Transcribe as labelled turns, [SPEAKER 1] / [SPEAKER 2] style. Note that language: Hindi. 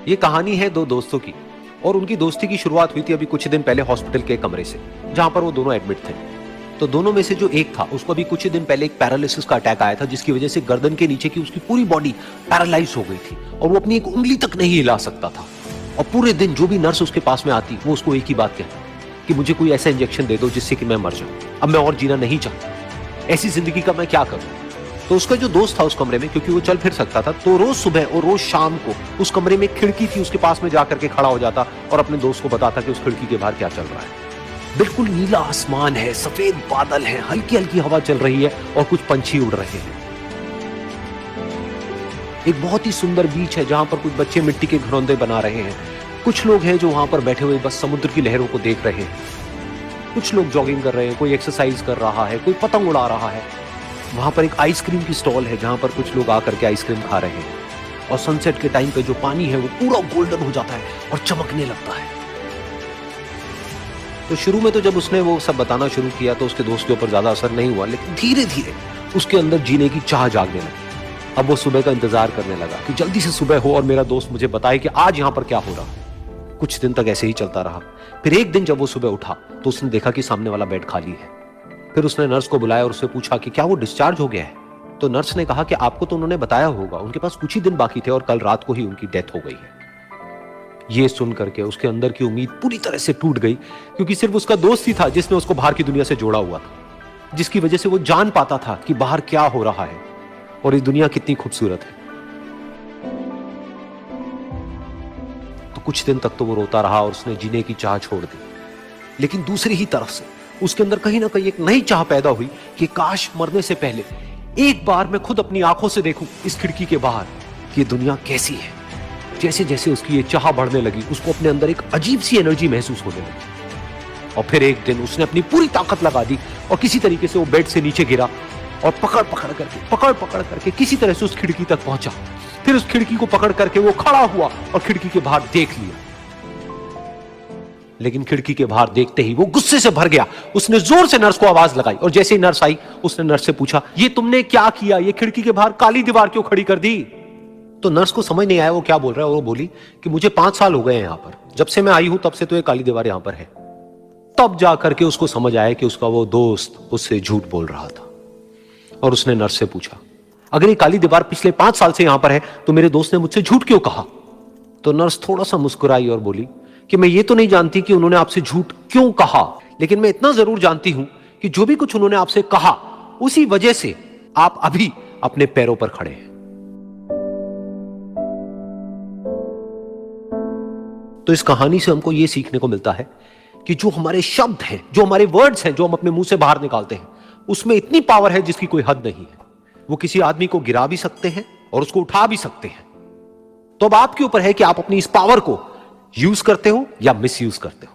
[SPEAKER 1] ये कहानी है दो दोस्तों की और उनकी दोस्ती की शुरुआत हुई थी अभी कुछ दिन पहले हॉस्पिटल के कमरे से, जहां पर वो दोनों एडमिट थे। तो दोनों में से जो एक था उसको अभी कुछ दिन पहले एक पैरालिसिस का अटैक आया था, जिसकी वजह से गर्दन के नीचे की उसकी पूरी बॉडी पैरालाइज हो गई थी और वो अपनी एक उंगली तक नहीं हिला सकता था। और पूरे दिन जो भी नर्स उसके पास में आती वो उसको एक ही बात कहती कि मुझे कोई ऐसा इंजेक्शन दे दो जिससे कि मैं मर जाऊं, अब मैं और जीना नहीं चाहता, ऐसी जिंदगी का मैं क्या करूं। तो उसका जो दोस्त था उस कमरे में, क्योंकि वो चल फिर सकता था, तो रोज सुबह और रोज शाम को उस कमरे में एक खिड़की थी उसके पास में जाकर के खड़ा हो जाता और अपने दोस्त को बताता कि उस खिड़की के बाहर क्या चल रहा है। बिल्कुल नीला आसमान है, सफेद बादल है, हल्की हल्की हवा चल रही है और कुछ पंछी उड़ रहे हैं। एक बहुत ही सुंदर बीच है जहां पर कुछ बच्चे मिट्टी के घरौंदे बना रहे हैं। कुछ लोग हैं जो वहां पर बैठे हुए बस समुद्र की लहरों को देख रहे हैं। कुछ लोग जॉगिंग कर रहे हैं, कोई एक्सरसाइज कर रहा है, कोई पतंग उड़ा रहा है। वहां पर एक आइसक्रीम की स्टॉल है जहां पर कुछ लोग आकर के आइसक्रीम खा रहे हैं। और सनसेट के टाइम पे जो पानी है वो पूरा गोल्डन हो जाता है और चमकने लगता है। तो शुरू में तो जब उसने वो सब बताना शुरू किया तो उसके दोस्त के ऊपर ज्यादा असर नहीं हुआ, लेकिन धीरे धीरे उसके अंदर जीने की चाह जागने लगी। अब वो सुबह का इंतजार करने लगा कि जल्दी से सुबह हो और मेरा दोस्त मुझे बताए कि आज यहां पर क्या हो रहा है। कुछ दिन तक ऐसे ही चलता रहा। फिर एक दिन जब वो सुबह उठा तो उसने देखा कि सामने वाला बेड खाली है। फिर उसने नर्स को बुलाया और उससे पूछा कि क्या वो डिस्चार्ज हो गया है। तो नर्स ने कहा कि आपको तो उन्होंने बताया होगा, उनके पास कुछ ही दिन बाकी थे और कल रात को ही उनकी डेथ हो गई है। ये सुन करके उसके अंदर की उम्मीद पूरी तरह से टूट गई, क्योंकि सिर्फ उसका दोस्त ही था जिसने उसको बाहर की दुनिया से जोड़ा हुआ था, जिसकी वजह से वो जान पाता था कि बाहर क्या हो रहा है और ये दुनिया कितनी खूबसूरत है। तो कुछ दिन तक तो वो रोता रहा और उसने जीने की चाह छोड़ दी। लेकिन दूसरी ही तरफ से उसके अंदर कहीं ना कहीं एक नई चाह पैदा हुई कि काश मरने से पहले एक बार मैं खुद अपनी आंखों से देखूं इस खिड़की के बाहर कि ये दुनिया कैसी है। जैसे जैसे उसकी ये चाह बढ़ने लगी, उसको अपने अंदर एक अजीब सी एनर्जी महसूस होने लगी। और फिर एक दिन उसने अपनी पूरी ताकत लगा दी और किसी तरीके से वो बेड से नीचे गिरा और पकड़ पकड़ करके किसी तरह से उस खिड़की तक पहुंचा। फिर उस खिड़की को पकड़ करके वो खड़ा हुआ और खिड़की के बाहर देख लिया। लेकिन खिड़की के बाहर देखते ही वो गुस्से से भर गया। उसने जोर से नर्स को आवाज लगाई और जैसे ही नर्स आई उसने नर्स से पूछा, ये तुमने क्या किया, ये खिड़की के बाहर काली दीवार क्यों खड़ी कर दी। तो नर्स को समझ नहीं आया वो क्या बोल रहा है और वो बोली कि मुझे 5 साल हो गए हैं यहां पर, जब से मैं आई हूं तब से तो ये काली दीवार यहां पर है। तब जाकर के उसको समझ आया कि उसका वो दोस्त उससे झूठ बोल रहा था। और उसने नर्स से पूछा, अगर ये काली दीवार पिछले 5 साल से यहां पर है तो मेरे दोस्त ने मुझसे झूठ क्यों कहा। तो नर्स थोड़ा सा मुस्कुराई और बोली कि मैं ये तो नहीं जानती कि उन्होंने आपसे झूठ क्यों कहा, लेकिन मैं इतना जरूर जानती हूं कि जो भी कुछ उन्होंने आपसे कहा उसी वजह से आप अभी अपने पैरों पर खड़े हैं। तो इस कहानी से हमको यह सीखने को मिलता है कि जो हमारे शब्द हैं, जो हमारे वर्ड्स हैं, जो हम अपने मुंह से बाहर निकालते हैं, उसमें इतनी पावर है जिसकी कोई हद नहीं है। वो किसी आदमी को गिरा भी सकते हैं और उसको उठा भी सकते हैं। तो अब आपके ऊपर है कि आप अपनी इस पावर को यूज करते हो या मिस यूज करते हो।